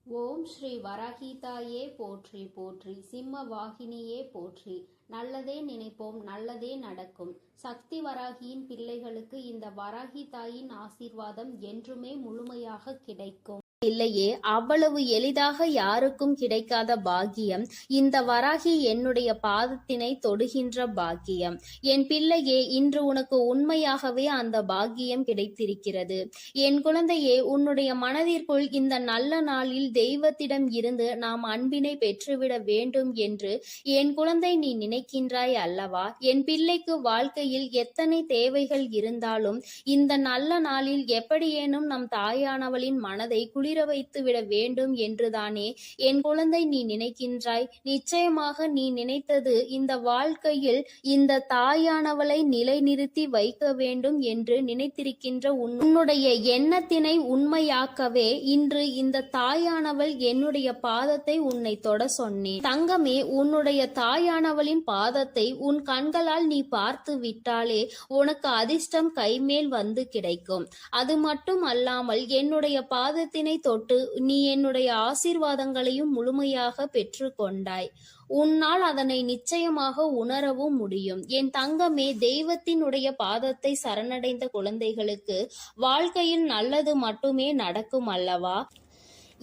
ஓம் ஸ்ரீ வராகிதாயே போற்றி போற்றி, சிம்ம வாகினியே போற்றி. நல்லதே நினைப்போம், நல்லதே நடக்கும். சக்தி வராகியின் பிள்ளைகளுக்கு இந்த வராகி தாயின் ஆசீர்வாதம் என்றுமே முழுமையாக கிடைக்கும். இல்லையே, அவ்வளவு எளிதாக யாருக்கும் கிடைக்காத பாக்கியம் இந்த வராகி என்னுடைய பாதத்தினை தொடுகின்ற பாக்கியம். என் பிள்ளையே, இன்று உனக்கு உண்மையாகவே அந்த பாக்கியம் கிடைத்திருக்கிறது. என் குழந்தையே, உன்னுடைய மனதிற்குள் இந்த நல்ல நாளில் தெய்வத்திடம் இருந்து நாம் அன்பினை பெற்றுவிட வேண்டும் என்று என் குழந்தை நீ நினைக்கின்றாய் அல்லவா? என் பிள்ளைக்கு வாழ்க்கையில் எத்தனை தேவைகள் இருந்தாலும் இந்த நல்ல நாளில் எப்படியேனும் நம் தாயானவளின் மனதை குளிர வைத்து விட வேண்டும் என்றுதானே என் குழந்தை நீ நினைக்கின்றாய். நிச்சயமாக நீ நினைத்தது இந்த வாழ்க்கையில் இந்த தாயானவளை நிலைநிறுத்தி வைக்க வேண்டும் என்று நினைத்திருக்கின்ற உன்னுடைய எண்ணத்தினை உண்மையாக்கவே இன்று இந்த தாயானவள் என்னுடைய பாதத்தை உன்னை தொட சொன்னேன். தங்கமே, உன்னுடைய தாயானவளின் பாதத்தை உன் கண்களால் நீ பார்த்து விட்டாலே உனக்கு அதிர்ஷ்டம் கைமேல் வந்து கிடைக்கும். அது மட்டும் அல்லாமல் என்னுடைய பாதத்தினை தொட்டு நீ என்னுடைய ஆசீர்வாதங்களையும் முழுமையாக பெற்று கொண்டாய். உன்னால் அதனை நிச்சயமாக உணரவும் முடியும். என் தங்கமே, தெய்வத்தினுடைய பாதத்தை சரணடைந்த குழந்தைகளுக்கு வாழ்க்கையில் நல்லது மட்டுமே நடக்கும் அல்லவா?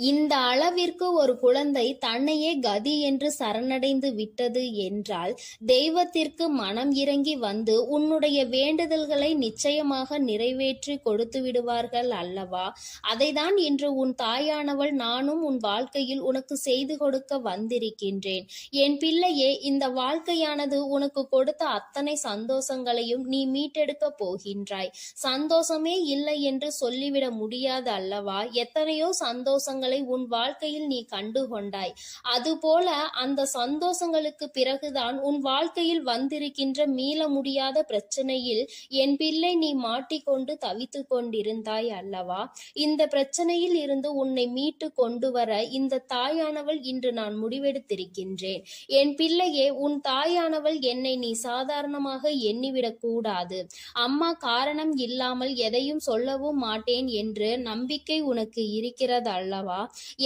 இந்த அளவிற்கு ஒரு குழந்தை தன்னையே கதி என்று சரணடைந்து விட்டது என்றால் தெய்வத்திற்கு மனம் இறங்கி வந்து உன்னுடைய வேண்டுதல்களை நிச்சயமாக நிறைவேற்றி கொடுத்து விடுவார்கள் அல்லவா? அதைதான் இன்று உன் தாயானவள் நானும் உன் வாழ்க்கையில் உனக்கு செய்து கொடுக்க வந்திருக்கின்றேன். என் பிள்ளையே, இந்த வாழ்க்கையானது உனக்கு கொடுத்த அத்தனை சந்தோஷங்களையும் நீ மீட்டெடுக்க போகின்றாய். சந்தோஷமே இல்லை என்று சொல்லிவிட முடியாது அல்லவா? எத்தனையோ சந்தோஷங்கள் உன் வாழ்க்கையில் நீ கண்டு கொண்டாய். அதுபோல அந்த சந்தோஷங்களுக்கு பிறகுதான் உன் வாழ்க்கையில் வந்திருக்கின்ற மீள முடியாத பிரச்சனையில் என் பிள்ளை நீ மாட்டிக்கொண்டு தவித்து கொண்டிருந்தாய் அல்லவா? இந்த பிரச்சனையில் இருந்து உன்னை மீட்டு கொண்டு வர இந்த தாயானவள் இன்று நான் முடிவெடுத்திருக்கின்றேன். என் பிள்ளையே, உன் தாயானவள் என்னை நீ சாதாரணமாக எண்ணிவிடக் கூடாது. அம்மா காரணம் இல்லாமல் எதையும் சொல்லவும் மாட்டேன் என்று நம்பிக்கை உனக்கு இருக்கிறது அல்லவா?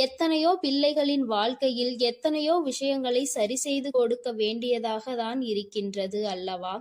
எத்தனையோ பிள்ளைகளின் வாழ்க்கையில் எத்தனையோ விஷயங்களை சரி செய்து கொடுக்க வேண்டியதாக தான் இருக்கின்றது அல்லவா?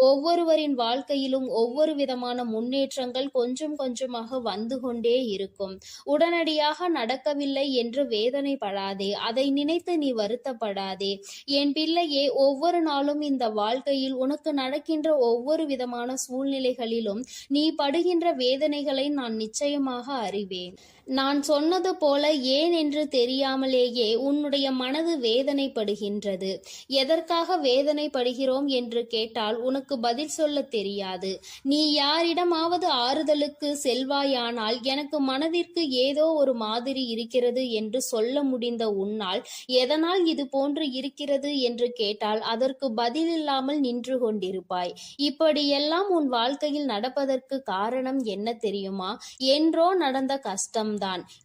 ஒவ்வொருவரின் வாழ்க்கையிலும் ஒவ்வொரு விதமான முன்னேற்றங்கள் கொஞ்சம் கொஞ்சமாக வந்து கொண்டே இருக்கும். உடனடியாக நடக்கவில்லை என்று வேதனைப்படாதே, அதை நினைத்து நீ வருத்தப்படாதே. என் பிள்ளையே, ஒவ்வொரு நாளும் இந்த வாழ்க்கையில் உனக்கு நடக்கின்ற ஒவ்வொரு விதமான சூழ்நிலைகளிலும் நீ படுகின்ற வேதனைகளை நான் நிச்சயமாக அறிவேன். நான் சொன்னது போல ஏன் என்று தெரியாமலேயே உன்னுடைய மனது வேதனைப்படுகின்றது. எதற்காக வேதனைப்படுகிறோம் என்று கேட்டால் உனக்கு பதில் சொல்ல தெரியாது. நீ யாரிடமாவது ஆறுதலுக்கு செல்வாயானால் எனக்கு மனதிற்கு ஏதோ ஒரு மாதிரி இருக்கிறது என்று சொல்ல முடிந்த உன்னால் எதனால் இது போன்று இருக்கிறது என்று கேட்டால் அதற்கு பதில் இல்லாமல் நின்று கொண்டிருப்பாய். இப்படியெல்லாம் உன் வாழ்க்கையில் நடப்பதற்கு காரணம் என்ன தெரியுமா? என்றோ நடந்த கஷ்டம்தான்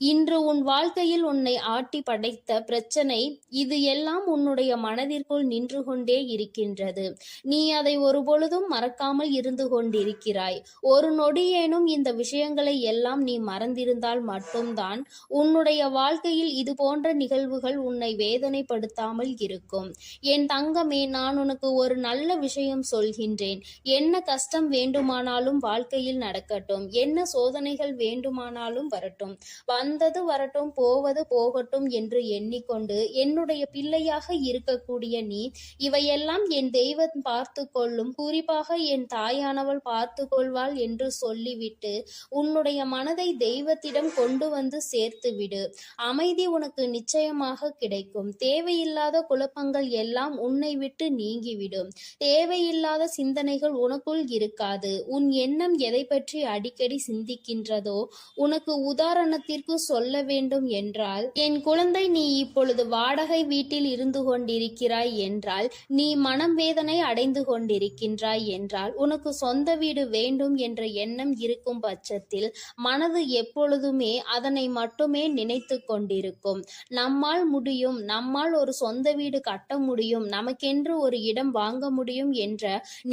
இன்று உன் வாழ்க்கையில் உன்னை ஆட்டி படைத்த பிரச்சனை. இது எல்லாம் உன்னுடைய மனதிற்குள் நின்று கொண்டே இருக்கின்றது. நீ அதை ஒரு பொழுதும் மறக்காமல் இருந்து கொண்டிருக்கிறாய். ஒரு நொடியேனும் இந்த விஷயங்களை எல்லாம் நீ மறந்திருந்தால் மட்டும்தான் உன்னுடைய வாழ்க்கையில் இது போன்ற நிகழ்வுகள் உன்னை வேதனைப்படுத்தாமல் இருக்கும். என் தங்கமே, நான் உனக்கு ஒரு நல்ல விஷயம் சொல்கின்றேன். என்ன கஷ்டம் வேண்டுமானாலும் வாழ்க்கையில் நடக்கட்டும், என்ன சோதனைகள் வேண்டுமானாலும் வரட்டும், வந்தது வரட்டும், போவது போகட்டும் என்று எண்ணிக்கொண்டு என்னுடைய பிள்ளையாக இருக்கக்கூடிய நீ இவையெல்லாம் என் தெய்வம் பார்த்து கொள்ளும், குறிப்பாக என் தாயானவள் பார்த்து கொள்வாள் என்று சொல்லிவிட்டு உன்னுடைய மனதை தெய்வத்திடம் கொண்டு வந்து சேர்த்து விடு. அமைதி உனக்கு நிச்சயமாக கிடைக்கும். தேவையில்லாத குழப்பங்கள் எல்லாம் உன்னை விட்டு நீங்கிவிடும். தேவையில்லாத சிந்தனைகள் உனக்குள் இருக்காது. உன் எண்ணம் எதை பற்றி அடிக்கடி சிந்திக்கின்றதோ, உனக்கு உதாரணத்திற்கு சொல்ல வேண்டும் என்றால், என் குழந்தை, நீ இப்பொழுது வாடகை வீட்டில் இருந்து கொண்டிருக்கிறாய் என்றால், நீ மனம் வேதனை அடைந்து கொண்டிருக்கின்றாய் என்றால், உனக்கு சொந்த வீடு வேண்டும் என்ற எண்ணம் இருக்கும் பட்சத்தில் மனது எப்பொழுதுமே அதனை மட்டுமே நினைத்து கொண்டிருக்கும். நம்மால் முடியும், நம்மால் ஒரு சொந்த வீடு கட்ட முடியும், நமக்கென்று ஒரு இடம் வாங்க முடியும் என்ற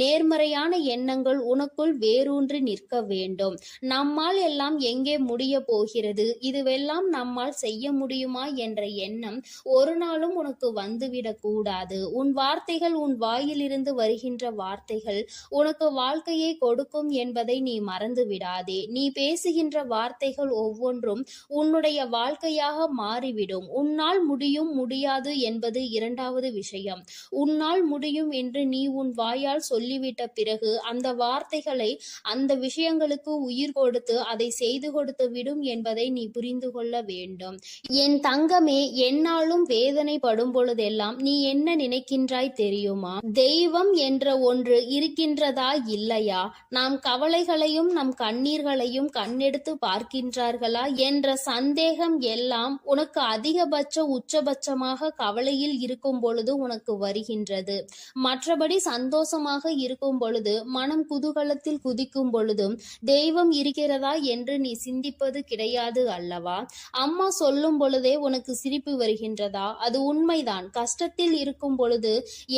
நேர்மறையான எண்ணங்கள் உனக்குள் வேரூன்றி நிற்க வேண்டும். நம்மால் எல்லாம் எங்கே முடிய போகிறது, இதுவெல்லாம் நம்மால் செய்ய முடியுமா என்ற எண்ணம் ஒரு நாளும் உனக்கு வந்துவிடக் கூடாது. உன் வார்த்தைகள், உன் வாயிலிருந்து வருகின்ற வார்த்தைகள் உனக்கு வாழ்க்கையை கொடுக்கும் என்பதை நீ மறந்து விடாதே. நீ பேசுகின்ற வார்த்தைகள் ஒவ்வொன்றும் உன்னுடைய வாழ்க்கையாக மாறிவிடும். உன்னால் முடியும், முடியாது என்பது இரண்டாவது விஷயம். உன்னால் முடியும் என்று நீ உன் வாயால் சொல்லிவிட்ட பிறகு அந்த வார்த்தைகளை, அந்த விஷயங்களுக்கு உயிர் கொடுத்து அதை செய்து கொடுத்து விடும் என்பதை நீ புரிந்து கொள்ள வேண்டும். என் தங்கமே, என்னாலும் வேதனைப்படும் பொழுதெல்லாம் நீ என்ன நினைக்கின்றாய் தெரியுமா? தெய்வம் என்ற ஒன்று இருக்கின்றதா இல்லையா? நாம் கவலைகளையும் நம் கண்ணீர்களையும் கண்ணெடுத்து பார்க்கின்றார்களா என்ற சந்தேகம் எல்லாம் உனக்கு அதிகபட்ச உச்சபட்சமாக கவலையில் இருக்கும் பொழுது உனக்கு வருகின்றது. மற்றபடி சந்தோஷமாக இருக்கும் பொழுது, மனம் குதூகலத்தில் குதிக்கும் பொழுதும் தெய்வம் இருக்கிறதா என்று நீ சிந்திப்பது கிடையாது அல்லவா? அம்மா சொல்லும் பொழுதே உனக்கு சிரிப்பு வருகின்றதா? அது உண்மைதான். கஷ்டத்தில் இருக்கும் பொழுது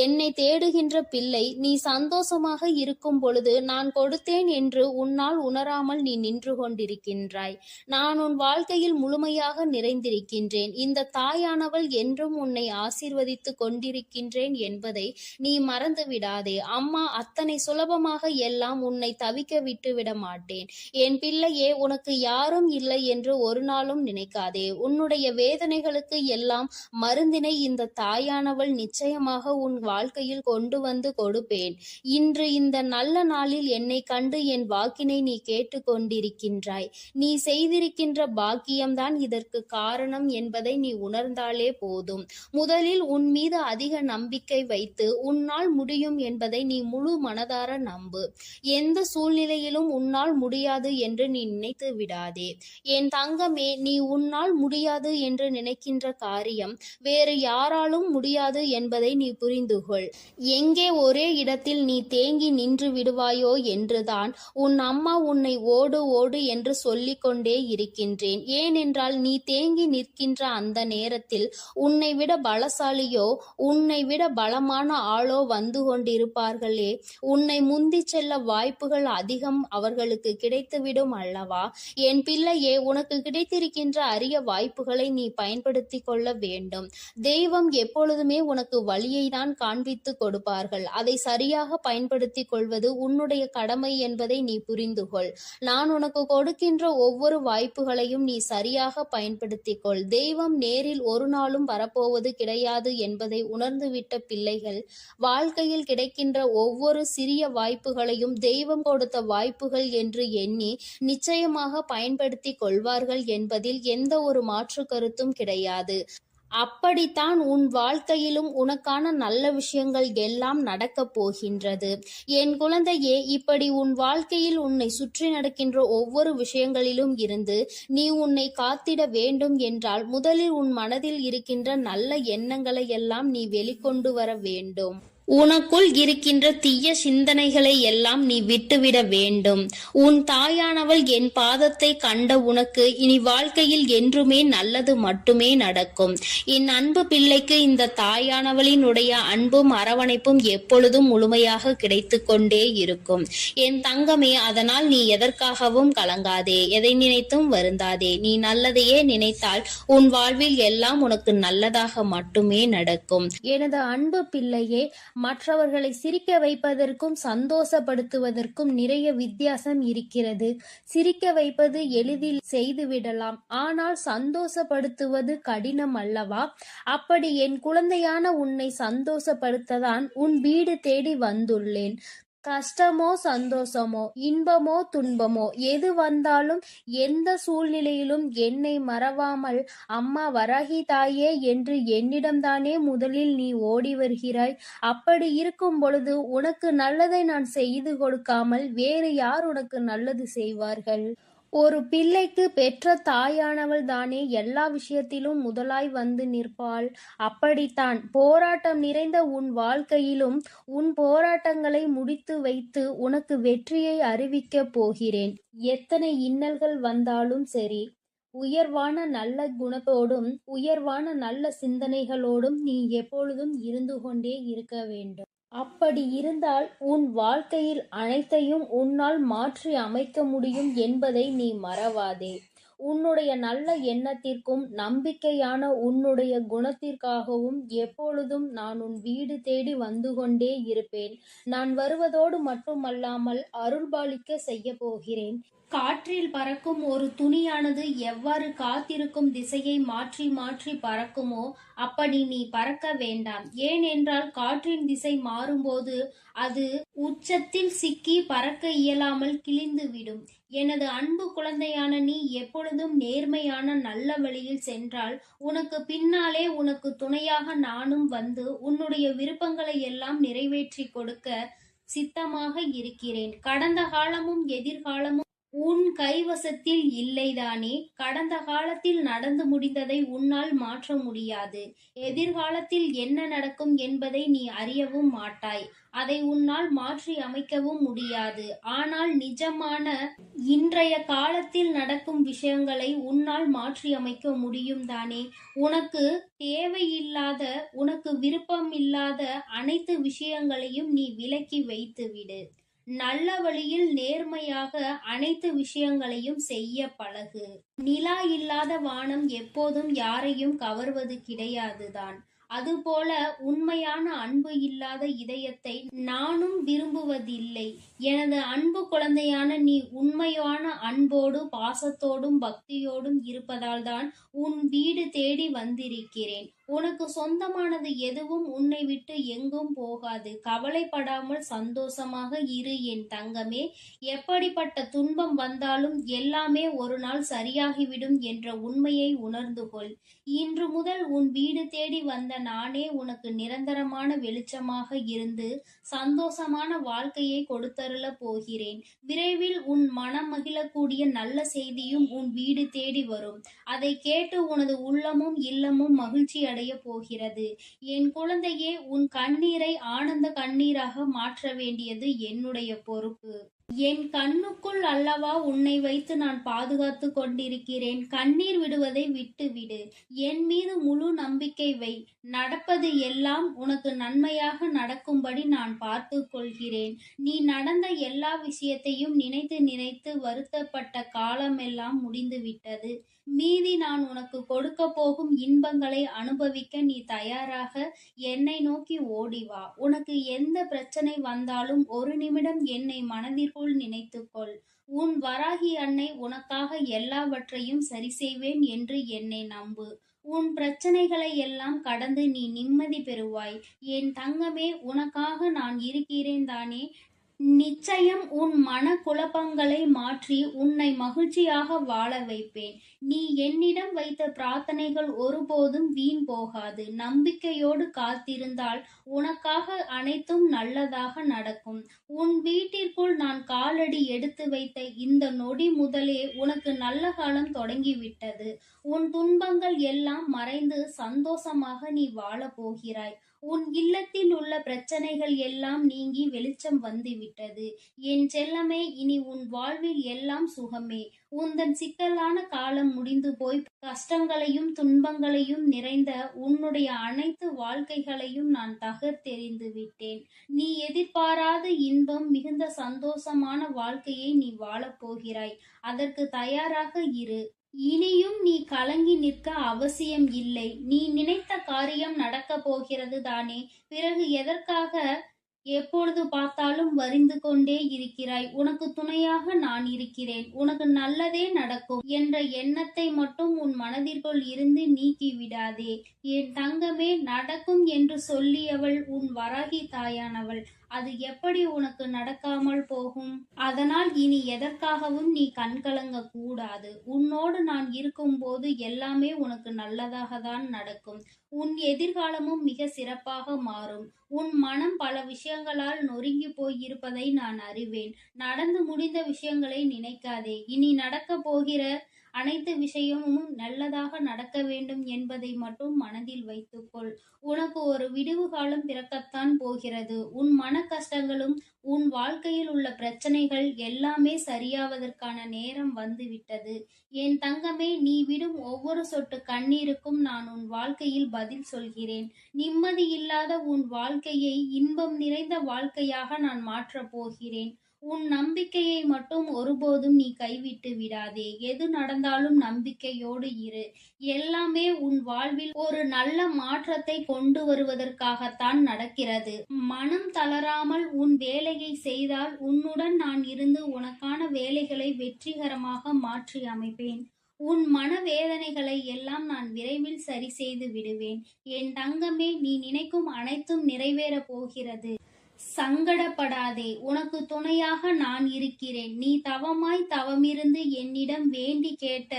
என்னை தேடுகின்ற பிள்ளை, நீ சந்தோஷமாக இருக்கும் பொழுது நான் கொடுத்தேன் என்று உன்னால் உணராமல் நீ நின்று கொண்டிருக்கின்றாய். நான் உன் வாழ்க்கையில் முழுமையாக நிறைந்திருக்கின்றேன். இந்த தாயானவள் என்றும் உன்னை ஆசீர்வதித்து கொண்டிருக்கின்றேன் என்பதை நீ மறந்து விடாதே. அம்மா அத்தனை சுலபமாக எல்லாம் உன்னை தவிக்க விட்டு விட மாட்டேன். என் பிள்ளையே, உனக்கு யாரும் இல்லை என்று ஒரு நாளும் நினைக்காதே. உன்னுடைய வேதனைகளுக்கு எல்லாம் மருந்தினை இந்த தாயானவள் நிச்சயமாக உன் வாழ்க்கையில் கொண்டு வந்து கொடுப்பேன். இன்று இந்த நல்ல நாளில் என்னை கண்டு என் வாக்கினை நீ கேட்டு கொண்டிருக்கின்றாய். நீ செய்திருக்கின்ற பாக்கியம்தான் இதற்கு காரணம் என்பதை நீ உணர்ந்தாலே போதும். முதலில் உன் மீது அதிக நம்பிக்கை வைத்து உன்னால் முடியும் என்பதை நீ முழு மனதார நம்பு. எந்த சூழ்நிலையிலும் உன்னால் முடியாது என்று நீ நினைத்து விடாதே. என் தங்கமே, நீ உன்னால் முடியாது என்று நினைக்கின்ற காரியம் வேறு யாராலும் முடியாது என்பதை நீ புரிந்து கொள். எங்கே ஒரே இடத்தில் நீ தேங்கி நின்று விடுவாயோ என்றுதான் உன் அம்மா உன்னை ஓடு ஓடு என்று சொல்லிக் கொண்டே இருக்கின்றேன். ஏனென்றால் நீ தேங்கி நிற்கின்ற அந்த நேரத்தில் உன்னை விட பலசாலியோ, உன்னை விட பலமான ஆளோ வந்து கொண்டிருப்பார்களே. உன்னை முந்தி செல்ல வாய்ப்புகள் அதிகம் அவர்களுக்கு கிடைத்துவிடும் அல்லவா? என் பிள்ளையே, உனக்கு கிடைத்திருக்கின்ற அரிய வாய்ப்புகளை நீ பயன்படுத்தி கொள்ள வேண்டும். தெய்வம் எப்பொழுதுமே உனக்கு வழியை தான் காண்பித்து கொடுப்பார்கள். அதை சரியாக பயன்படுத்தி கொள்வது உன்னுடைய கடமை என்பதை நீ புரிந்து கொள். நான் உனக்கு கொடுக்கின்ற ஒவ்வொரு வாய்ப்புகளையும் நீ சரியாக பயன்படுத்திக் கொள். தெய்வம் நேரில் ஒரு நாளும் வரப்போவது கிடையாது என்பதை உணர்ந்துவிட்ட பிள்ளைகள் வாழ்க்கையில் கிடைக்கின்ற ஒவ்வொரு சிறிய வாய்ப்புகளையும் தெய்வம் கொடுத்த வாய்ப்புகள் என்று எண்ணி நிச்சயமாக பயன்படுத்தி கொள்வார்கள் என்பதில் எந்த ஒரு மாற்று கருத்தும் கிடையாது. அப்படித்தான் உன் வாழ்க்கையிலும் உனக்கான நல்ல விஷயங்கள் எல்லாம் நடக்கப் போகின்றது. என் குழந்தையே, இப்படி உன் வாழ்க்கையில் உன்னை சுற்றி நடக்கின்ற ஒவ்வொரு விஷயங்களிலும் இருந்து நீ உன்னை காத்திட வேண்டும் என்றால் முதலில் உன் மனதில் இருக்கின்ற நல்ல எண்ணங்களை எல்லாம் நீ வெளிக்கொண்டு வர வேண்டும். உனக்குள் இருக்கின்ற தீய சிந்தனைகளை எல்லாம் நீ விட்டுவிட வேண்டும். உன் தாயானவள் என் பாதத்தை கண்ட உனக்கு இனி வாழ்க்கையில் என்றுமே நல்லது மட்டுமே நடக்கும். என் அன்பு பிள்ளைக்கு இந்த தாயானவளினுடைய அன்பும் அரவணைப்பும் எப்பொழுதும் முழுமையாக கிடைத்து கொண்டே இருக்கும். என் தங்கமே, அதனால் நீ எதற்காகவும் கலங்காதே, எதை நினைத்தும் வருந்தாதே. நீ நல்லதையே நினைத்தால் உன் வாழ்வில் எல்லாம் உனக்கு நல்லதாக மட்டுமே நடக்கும். எனது அன்பு பிள்ளையே, மற்றவர்களை சிரிக்க வைப்பதற்கும் சந்தோஷப்படுத்துவதற்கும் நிறைய வித்தியாசம் இருக்கிறது. சிரிக்க வைப்பது எளிதில் செய்துவிடலாம், ஆனால் சந்தோஷப்படுத்துவது கடினம் அல்லவா? அப்படி என் குழந்தையான உன்னை சந்தோஷப்படுத்ததான் உன் வீடு தேடி வந்துள்ளேன். கஷ்டமோ சந்தோஷமோ, இன்பமோ துன்பமோ, எது வந்தாலும் எந்த சூழ்நிலையிலும் என்னை மறவாமல் அம்மா வராகி தாயே என்று என்னிடம்தானே முதலில் நீ ஓடி வருகிறாய். அப்படி இருக்கும் பொழுது உனக்கு நல்லதை நான் செய்து கொடுக்காமல் வேறு யார் உனக்கு நல்லது செய்வார்கள்? ஒரு பிள்ளைக்கு பெற்ற தாயானவள் தானே எல்லா விஷயத்திலும் முதலாய் வந்து நிற்பாள். அப்படித்தான் போராட்டம் நிறைந்த உன் வாழ்க்கையிலும் உன் போராட்டங்களை முடித்து வைத்து உனக்கு வெற்றியை அறிவிக்கப் போகிறேன். எத்தனை இன்னல்கள் வந்தாலும் சரி, உயர்வான நல்ல குணத்தோடும் உயர்வான நல்ல சிந்தனைகளோடும் நீ எப்பொழுதும் இருந்து கொண்டே இருக்க வேண்டும். அப்படி இருந்தால் உன் வாழ்க்கையில் அனைத்தையும் உன்னால் மாற்றி அமைக்க முடியும் என்பதை நீ மறவாதே. உன்னுடைய நல்ல எண்ணத்திற்கும் நம்பிக்கையான உன்னுடைய குணத்திற்காகவும் எப்பொழுதும் நான் உன் வீடு தேடி வந்து கொண்டே இருப்பேன். நான் வருவதோடு மட்டுமல்லாமல் அருள்பாலிக்க செய்யப் போகிறேன். காற்றில் பறக்கும் ஒரு துணியானது எவ்வாறு காத்திருக்கும் திசையை மாற்றி மாற்றி பறக்குமோ அப்படி நீ பறக்க வேண்டாம். ஏனென்றால் காற்றின் திசை மாறும்போது அது உச்சத்தில் சிக்கி பறக்க இயலாமல் கிழிந்துவிடும். எனது அன்பு குழந்தையான நீ எப்பொழுதும் நேர்மையான நல்ல வழியில் சென்றால் உனக்கு பின்னாலே உனக்கு துணையாக நானும் வந்து உன்னுடைய விருப்பங்களை எல்லாம் நிறைவேற்றி கொடுக்க சித்தமாக இருக்கிறேன். கடந்த காலமும் எதிர்காலமும் உன் கைவசத்தில் இல்லைதானே? கடந்த காலத்தில் நடந்து முடிந்ததை உன்னால் மாற்ற முடியாது. எதிர்காலத்தில் என்ன நடக்கும் என்பதை நீ அறியவும் மாட்டாய். அதை உன்னால் மாற்றி அமைக்கவும் முடியாது. ஆனால் நிஜமான இன்றைய காலத்தில் நடக்கும் விஷயங்களை உன்னால் மாற்றி அமைக்க முடியும் தானே? உனக்கு தேவையில்லாத, உனக்கு விருப்பமில்லாத அனைத்து விஷயங்களையும் நீ விலக்கி வைத்துவிடு. நல்ல வழியில் நேர்மையாக அனைத்து விஷயங்களையும் செய்ய பழகு. நிலா இல்லாத வானம் எப்போதும் யாரையும் கவர்வது கிடையாதுதான். அதுபோல உண்மையான அன்பு இல்லாத இதயத்தை நானும் விரும்புவதில்லை. எனது அன்பு குழந்தையான நீ உண்மையான அன்போடு பாசத்தோடும் பக்தியோடும் இருப்பதால்தான் உன் வீடு தேடி வந்திருக்கிறேன். உனக்கு சொந்தமானது எதுவும் உன்னை விட்டு எங்கும் போகாது. கவலைப்படாமல் சந்தோஷமாக இரு என் தங்கமே. எப்படிப்பட்ட துன்பம் வந்தாலும் எல்லாமே ஒரு நாள் சரியாகிவிடும் என்ற உண்மையை உணர்ந்து கொள். இன்று முதல் உன் வீடு தேடி வந்த நானே உனக்கு நிரந்தரமான வெளிச்சமாக இருந்து சந்தோஷமான வாழ்க்கையை கொடுத்தருளப் போகிறேன். விரைவில் உன் மனம் மகிழக்கூடிய நல்ல செய்தியும் உன் வீடு தேடி வரும். அதை கேட்டு உனது உள்ளமும் இல்லமும் மகிழ்ச்சி அடைய போகிறது. என் குழந்தையே, உன் கண்ணீரை ஆனந்த கண்ணீராக மாற்ற வேண்டியது என்னுடைய பொறுப்பு. என் கண்ணுக்குள் அல்லவா உன்னை வைத்து நான் பாதுகாத்து கொண்டிருக்கிறேன். கண்ணீர் விடுவதை விட்டுவிடு. என் மீது முழு நம்பிக்கை வை. நடப்பது எல்லாம் உனக்கு நன்மையாக நடக்கும்படி நான் பார்த்து கொள்கிறேன். நீ நடந்த எல்லா விஷயத்தையும் நினைத்து நினைத்து வருத்தப்பட்ட காலமெல்லாம் முடிந்துவிட்டது. மீதி நான் உனக்கு கொடுக்க போகும் இன்பங்களை அனுபவிக்க நீ தயாராக என்னை நோக்கி ஓடிவா. உனக்கு எந்த பிரச்சனை வந்தாலும் ஒரு நிமிடம் என்னை மனதிற்குள் நினைத்துக்கொள். உன் வராகி அன்னை உனக்காக எல்லாவற்றையும் சரி செய்வேன் என்று என்னை நம்பு. உன் பிரச்சனைகளை எல்லாம் கடந்து நீ நிம்மதி பெறுவாய். என் தங்கமே, உனக்காக நான் இருக்கிறேன் தானே? நிச்சயம் உன் மன குழப்பங்களை மாற்றி உன்னை மகிழ்ச்சியாக வாழ வைப்பேன். நீ என்னிடம் வைத்த பிரார்த்தனைகள் ஒருபோதும் வீண் போகாது. நம்பிக்கையோடு காத்திருந்தால் உனக்காக அனைத்தும் நல்லதாக நடக்கும். உன் வீட்டிற்குள் நான் காலடி எடுத்து வைத்த இந்த நொடி முதலே உனக்கு நல்ல காலம் தொடங்கிவிட்டது. உன் துன்பங்கள் எல்லாம் மறைந்து சந்தோஷமாக நீ வாழப் போகிறாய். உன் இல்லத்தில் உள்ள பிரச்சனைகள் எல்லாம் நீங்கி வெளிச்சம் வந்துவிட்டது. என் செல்லமே, இனி உன் வாழ்வில் எல்லாம் சுகமே. உந்தன் சிக்கலான காலம் முடிந்து போய் கஷ்டங்களையும் துன்பங்களையும் நிறைந்த உன்னுடைய அனைத்து வாழ்க்கைகளையும் நான் தகர்த்தெறிந்து விட்டேன். நீ எதிர்பாராத இன்பம் மிகுந்த சந்தோஷமான வாழ்க்கையை நீ வாழப்போகிறாய். அதற்கு தயாராக இரு. இனியும் நீ கலங்கி நிற்க அவசியம் இல்லை. நீ நினைத்த காரியம் நடக்கப் போகிறது தானே? பிறகு எதற்காக எப்பொழுது பார்த்தாலும் வரிந்து கொண்டே இருக்கிறாய்? உனக்கு துணையாக நான் இருக்கிறேன். உனக்கு நல்லதே நடக்கும் என்ற எண்ணத்தை மட்டும் உன் மனதிற்குள் இருந்து நீக்கி விடாதே. என் தங்கமே, நடக்கும் என்று சொல்லியவள் உன் வராகி தாயானவள். அது எப்படி உனக்கு நடக்காமல் போகும்? அதனால் இனி எதற்காகவும் நீ கண்கலங்க கூடாது. உன்னோடு நான் இருக்கும்போது எல்லாமே உனக்கு நல்லதாக தான் நடக்கும். உன் எதிர்காலமும் மிக சிறப்பாக மாறும். உன் மனம் பல விஷயங்களால் நொறுங்கி போய் இருப்பதை நான் அறிவேன். நடந்து முடிந்த விஷயங்களை நினைக்காதே. இனி நடக்கப் போகிற அனைத்து விஷயமும் நல்லதாக நடக்க வேண்டும் என்பதை மட்டும் மனதில் வைத்துக்கொள். உனக்கு ஒரு விடிவு காலம் பிறக்கத்தான் போகிறது. உன் மன கஷ்டங்களும் உன் வாழ்க்கையில் உள்ள பிரச்சனைகள் எல்லாமே சரியாவதற்கான நேரம் வந்துவிட்டது. என் தங்கமே, நீ விடும் ஒவ்வொரு சொட்டு கண்ணீருக்கும் நான் உன் வாழ்க்கையில் பதில் சொல்கிறேன். நிம்மதி இல்லாத உன் வாழ்க்கையை இன்பம் நிறைந்த வாழ்க்கையாக நான் மாற்றப் போகிறேன். உன் நம்பிக்கையை மட்டும் ஒருபோதும் நீ கைவிட்டு விடாதே. எது நடந்தாலும் நம்பிக்கையோடு இரு. எல்லாமே உன் வாழ்வில் ஒரு நல்ல மாற்றத்தை கொண்டு வருவதற்காகத்தான் நடக்கிறது. மனம் தளராமல் உன் வேலையை செய்தால் உன்னுடன் நான் இருந்து உனக்கான வேலைகளை வெற்றிகரமாக மாற்றி அமைப்பேன். உன் மனவேதனைகளை எல்லாம் நான் விரைவில் சரி செய்து விடுவேன். என் தங்கமே, நீ நினைக்கும் அனைத்தும் நிறைவேறப் போகிறது. சங்கடப்படாதே, உனக்கு துணையாக நான் இருக்கிறேன். நீ தவமிருந்து என்னிடம் வேண்டி கேட்ட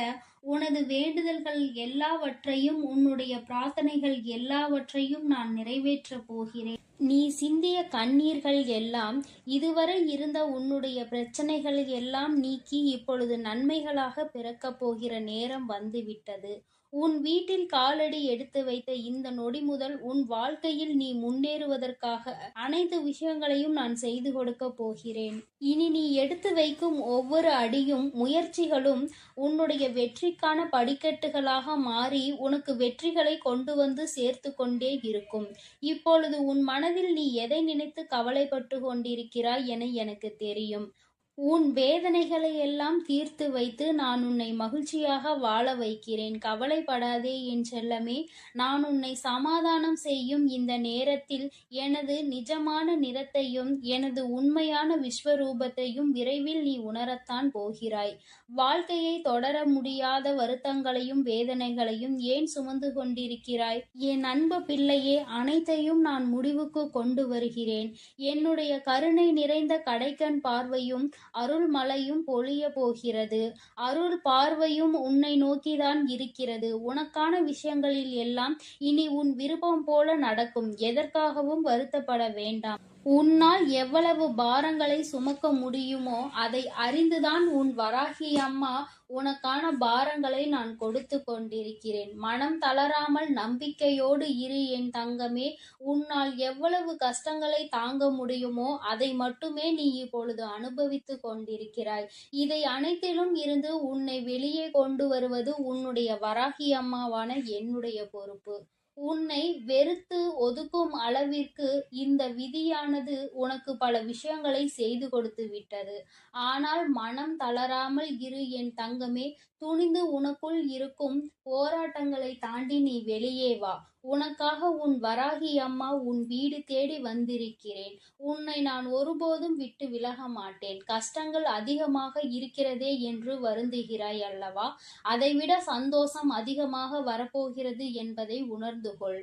உனது வேண்டுதல்கள் எல்லாவற்றையும், உன்னுடைய பிரார்த்தனைகள் எல்லாவற்றையும் நான் நிறைவேற்றப் போகிறேன். நீ சிந்திய கண்ணீர்கள் எல்லாம், இதுவரை இருந்த உன்னுடைய பிரச்சனைகள் எல்லாம் நீக்கி இப்பொழுது நன்மைகளாக பிறக்கப் போகிற நேரம் வந்துவிட்டது. உன் வீட்டில் காலடி எடுத்து வைத்த இந்த நொடி முதல் உன் வாழ்க்கையில் நீ முன்னேறுவதற்காக அனைத்து விஷயங்களையும் நான் செய்து கொடுக்க போகிறேன். இனி நீ எடுத்து வைக்கும் ஒவ்வொரு அடியும் முயற்சிகளும் உன்னுடைய வெற்றிக்கான படிக்கட்டுகளாக மாறி உனக்கு வெற்றிகளை கொண்டு வந்து சேர்த்து கொண்டே இருக்கும். இப்பொழுது உன் மனதில் நீ எதை நினைத்து கவலைப்பட்டு கொண்டிருக்கிறாய் என எனக்கு தெரியும். உன் வேதனைகளை எல்லாம் தீர்த்து வைத்து நான் உன்னை மகிழ்ச்சியாக வாழ வைக்கிறேன். கவலைப்படாதே என் செல்லமே. நான் உன்னை சமாதானம் செய்யும் இந்த நேரத்தில் எனது நிஜமான நிறத்தையும் எனது உண்மையான விஸ்வரூபத்தையும் விரைவில் நீ உணரத்தான் போகிறாய். வாழ்க்கையை தொடர முடியாத வருத்தங்களையும் வேதனைகளையும் ஏன் சுமந்து கொண்டிருக்கிறாய்? என் அன்பு பிள்ளையே, அனைத்தையும் நான் முடிவுக்கு கொண்டு வருகிறேன். என்னுடைய கருணை நிறைந்த கடைக்கண் பார்வையும் அருள் மழையும் பொழிய போகிறது. அருள் பார்வையும் உன்னை நோக்கிதான் இருக்கிறது. உனக்கான விஷயங்களில் எல்லாம் இனி உன் விருப்பம் போல நடக்கும். எதற்காகவும் வருத்தப்பட வேண்டாம். உன்னால் எவ்வளவு பாரங்களை சுமக்க முடியுமோ அதை அறிந்துதான் உன் வராகி அம்மா உனக்கான பாரங்களை நான் கொடுத்து கொண்டிருக்கிறேன். மனம் தளராமல் நம்பிக்கையோடு இரு என் தங்கமே. உன்னால் எவ்வளவு கஷ்டங்களை தாங்க முடியுமோ அதை மட்டுமே நீ இப்பொழுது அனுபவித்து கொண்டிருக்கிறாய். இதை அனைத்திலும் இருந்து உன்னை வெளியே கொண்டு வருவது உன்னுடைய வராகி அம்மாவான என்னுடைய பொறுப்பு. உன்னை வெறுத்து ஒதுக்கும் அளவிற்கு இந்த விதியானது உனக்கு பல விஷயங்களை செய்து கொடுத்து விட்டது. ஆனால் மனம் தளராமல் இரு என் தங்கமே. துணிந்து உனக்குள் இருக்கும் போராட்டங்களை தாண்டி நீ வெளியே வா. உனக்காக உன் வராகி அம்மா உன் வீடு தேடி வந்திருக்கிறேன். உன்னை நான் ஒருபோதும் விட்டு விலக மாட்டேன். கஷ்டங்கள் அதிகமாக இருக்கிறதே என்று வருந்துகிறாய் அல்லவா? அதைவிட சந்தோஷம் அதிகமாக வரப்போகிறது என்பதை உணர்ந்து கொள்.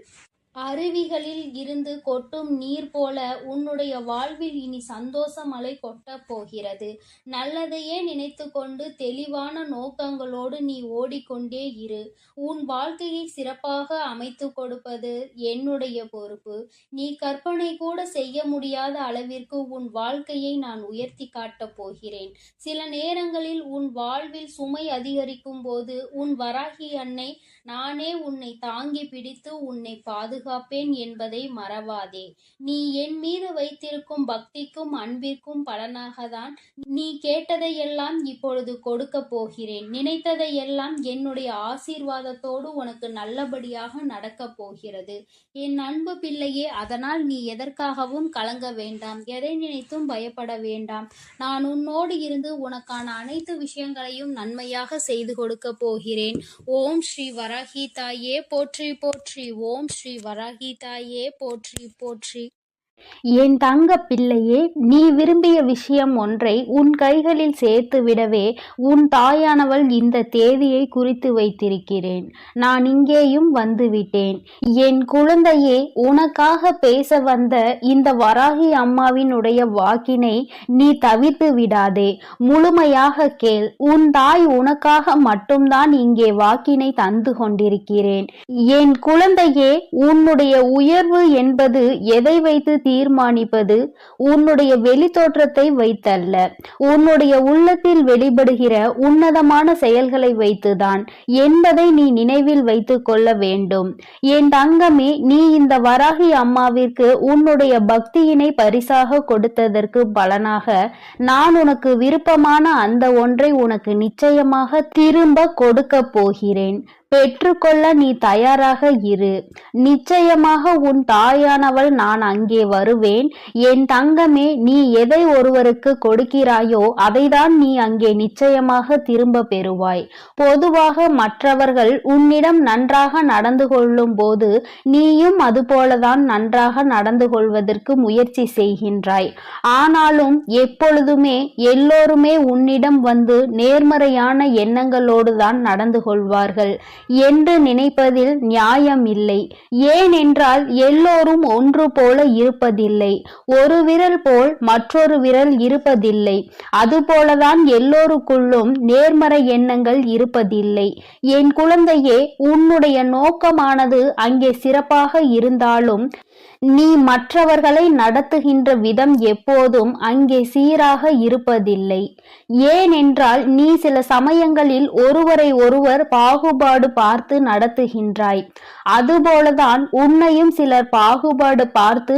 அருவிகளில் இருந்து கொட்டும் நீர் போல உன்னுடைய வாழ்வில் இனி சந்தோஷ மழை கொட்டப் போகிறது. நல்லதையே நினைத்து கொண்டு தெளிவான நோக்கங்களோடு நீ ஓடிக்கொண்டே இரு. உன் வாழ்க்கையை சிறப்பாக அமைத்து கொடுப்பது என்னுடைய பொறுப்பு. நீ கற்பனை கூட செய்ய முடியாத அளவிற்கு உன் வாழ்க்கையை நான் உயர்த்தி காட்டப் போகிறேன். சில நேரங்களில் உன் வாழ்வில் சுமை அதிகரிக்கும் போது உன் வராகி அன்னை நானே உன்னை தாங்கி பிடித்து உன்னை பாதுகாப்பேன் என்பதை மறவாதே. நீ என் மீது வைத்திருக்கும் பக்திக்கும் அன்பிற்கும் பலனாகத்தான் நீ கேட்டதையெல்லாம் இப்பொழுது கொடுக்க போகிறேன். நினைத்ததையெல்லாம் என்னுடைய ஆசீர்வாதத்தோடு உனக்கு நல்லபடியாக நடக்கப் போகிறது என் அன்பு பிள்ளையே. அதனால் நீ எதற்காகவும் கலங்க வேண்டாம். எதை நினைத்தும் பயப்பட வேண்டாம். நான் உன்னோடு இருந்து உனக்கான அனைத்து விஷயங்களையும் நன்மையாக செய்து கொடுக்க போகிறேன். ஓம் ஸ்ரீ வராகி தாயே போற்றி போற்றி. ஓம் ஸ்ரீ வராகி தாயே போற்றி போற்றி. என் தங்க பிள்ளையே, நீ விரும்பிய விஷயம் ஒன்றை உன் கைகளில் சேர்த்து விடவே உன் தாயானவள் இந்த தேதியை குறித்து வைத்திருக்கிறேன். நான் இங்கேயும் வந்துவிட்டேன். என் குழந்தையே, உனக்காக பேச வந்த இந்த வராகி அம்மாவினுடைய வாக்கினை நீ தவிர்த்து விடாதே. முழுமையாக கேள். உன் தாய் உனக்காக மட்டும்தான் இங்கே வாக்கினை தந்து கொண்டிருக்கிறேன். என் குழந்தையே, உன்னுடைய உயர்வு என்பது எதை வைத்து தீர்மானிப்பது உன்னுடைய வெளி தோற்றத்தை வைத்தல்ல, உன்னுடைய உள்ளத்தில் வெளிப்படுகிற உன்னதமான செயல்களை வைத்துதான் என்பதை நீ நினைவில் வைத்துக் கொள்ள வேண்டும். என் தங்கமே, நீ இந்த வராகி அம்மாவிற்கு உன்னுடைய பக்தியினை பரிசாக கொடுத்ததற்கு பலனாக நான் உனக்கு விருப்பமான அந்த ஒன்றை உனக்கு நிச்சயமாக திரும்ப கொடுக்க போகிறேன். பெற்றுக்கொள்ள நீ தயாராக இரு. நிச்சயமாக உன் தாயானவள் நான் அங்கே வருவேன். என் தங்கமே, நீ எதை ஒருவருக்கு கொடுக்கிறாயோ அதைதான் நீ அங்கே நிச்சயமாக திரும்ப பெறுவாய். பொதுவாக மற்றவர்கள் உன்னிடம் நன்றாக நடந்து கொள்ளும் போது நீயும் அதுபோலதான் நன்றாக நடந்து கொள்வதற்கு முயற்சி செய்கின்றாய். ஆனாலும் எப்பொழுதுமே எல்லோருமே உன்னிடம் வந்து நேர்மறையான எண்ணங்களோடுதான் நடந்து கொள்வார்கள் என்று நினைப்பதில் நியாயம் இல்லை. ஏனென்றால் எல்லோரும் ஒன்று போல இருப்பதில்லை. ஒரு விரல் போல் மற்றொரு விரல் இருப்பதில்லை. அதுபோலதான் எல்லோருக்குள்ளும் நேர்மறை எண்ணங்கள் இருப்பதில்லை. என் குழந்தையே, உன்னுடைய நோக்கமானது அங்கே சிறப்பாக இருந்தாலும் நீ மற்றவர்களை நடத்துகின்ற விதம் எப்போதும் அங்கே சீராக இருப்பதில்லை. ஏனென்றால் நீ சில சமயங்களில் ஒருவரை ஒருவர் பாகுபாடு பார்த்து நடத்துகின்றாய். அதுபோலதான் உன்னையும் சிலர் பாகுபாடு பார்த்து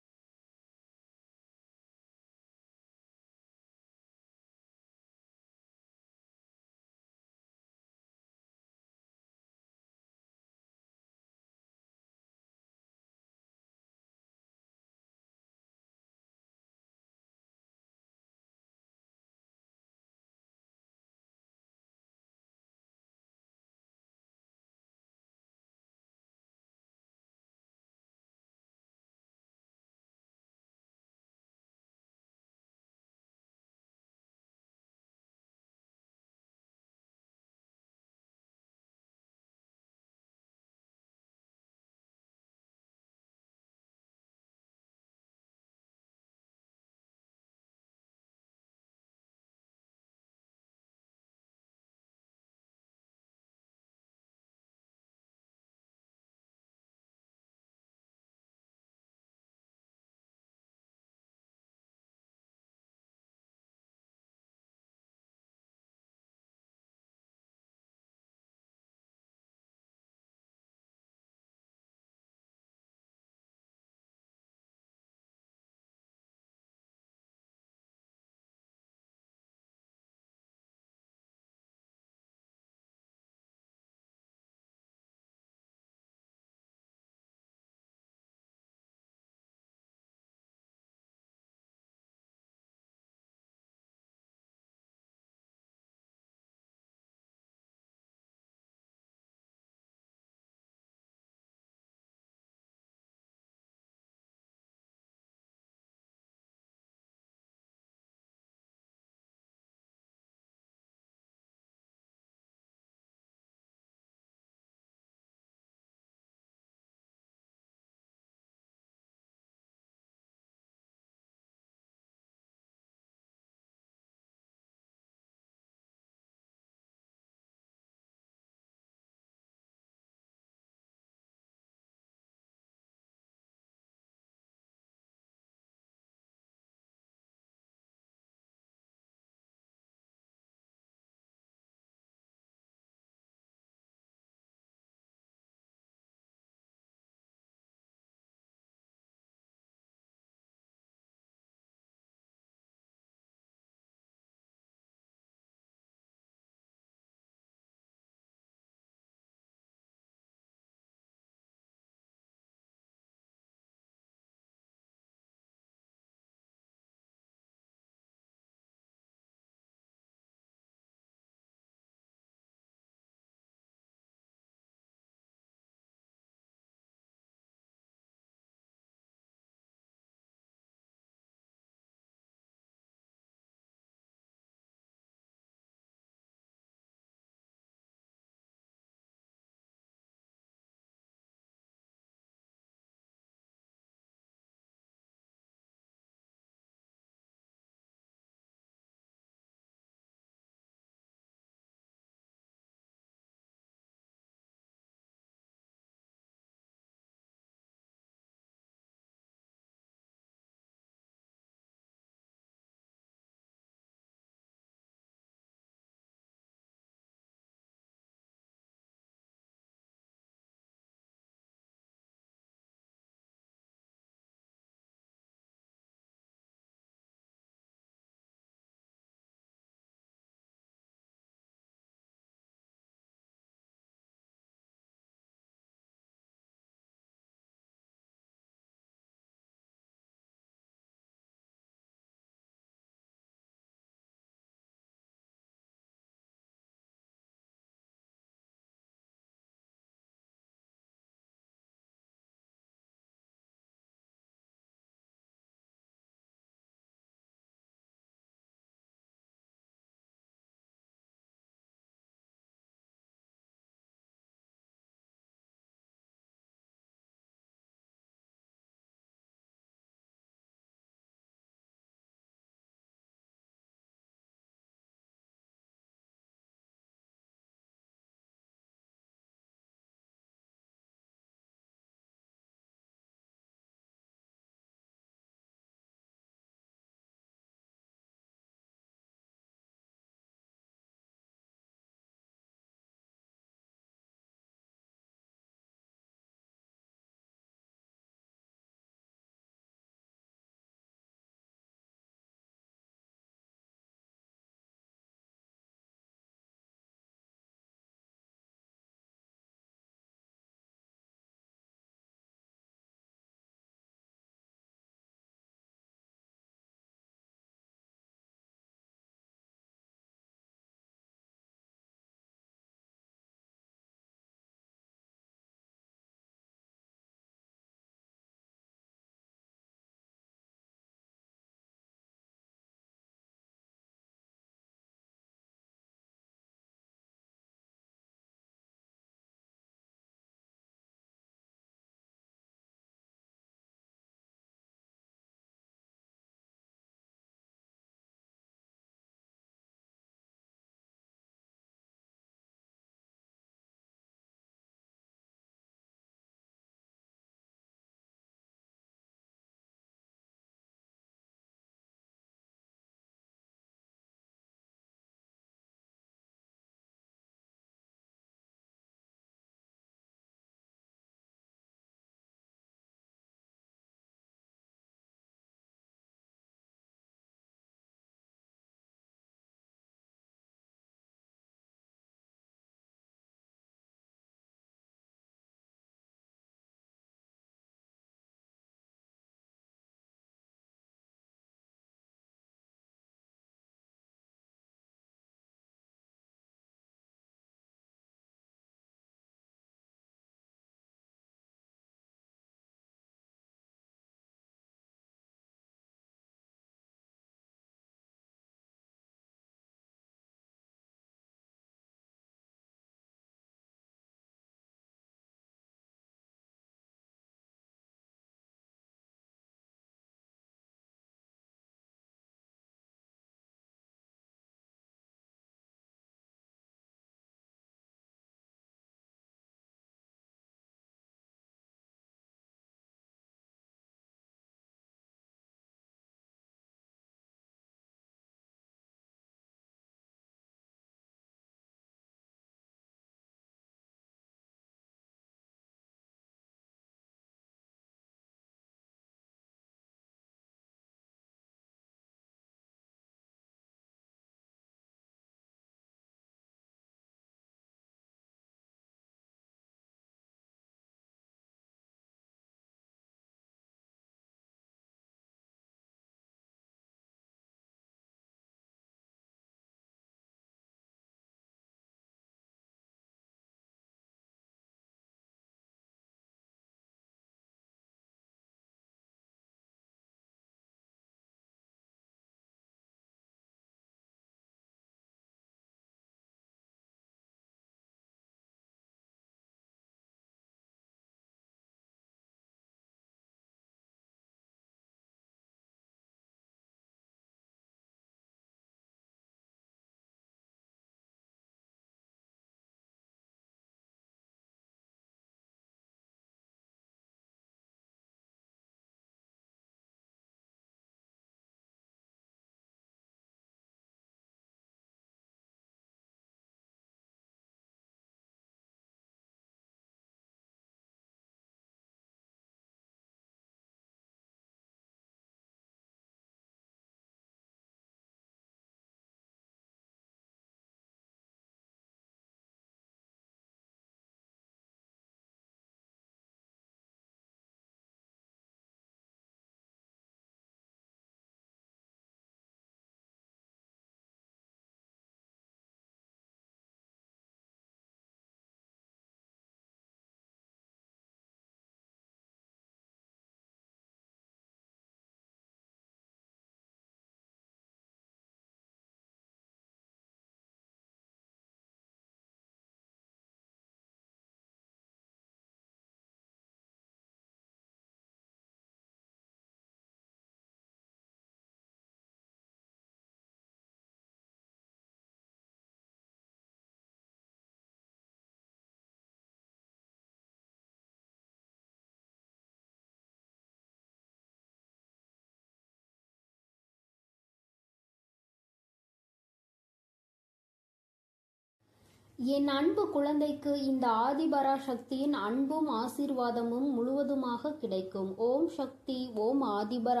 என் அன்பு குழந்தைக்கு இந்த ஆதிபரா சக்தியின் அன்பும் ஆசீர்வாதமும் முழுவதுமாக கிடைக்கும். ஓம் சக்தி. ஓம் ஆதிபரா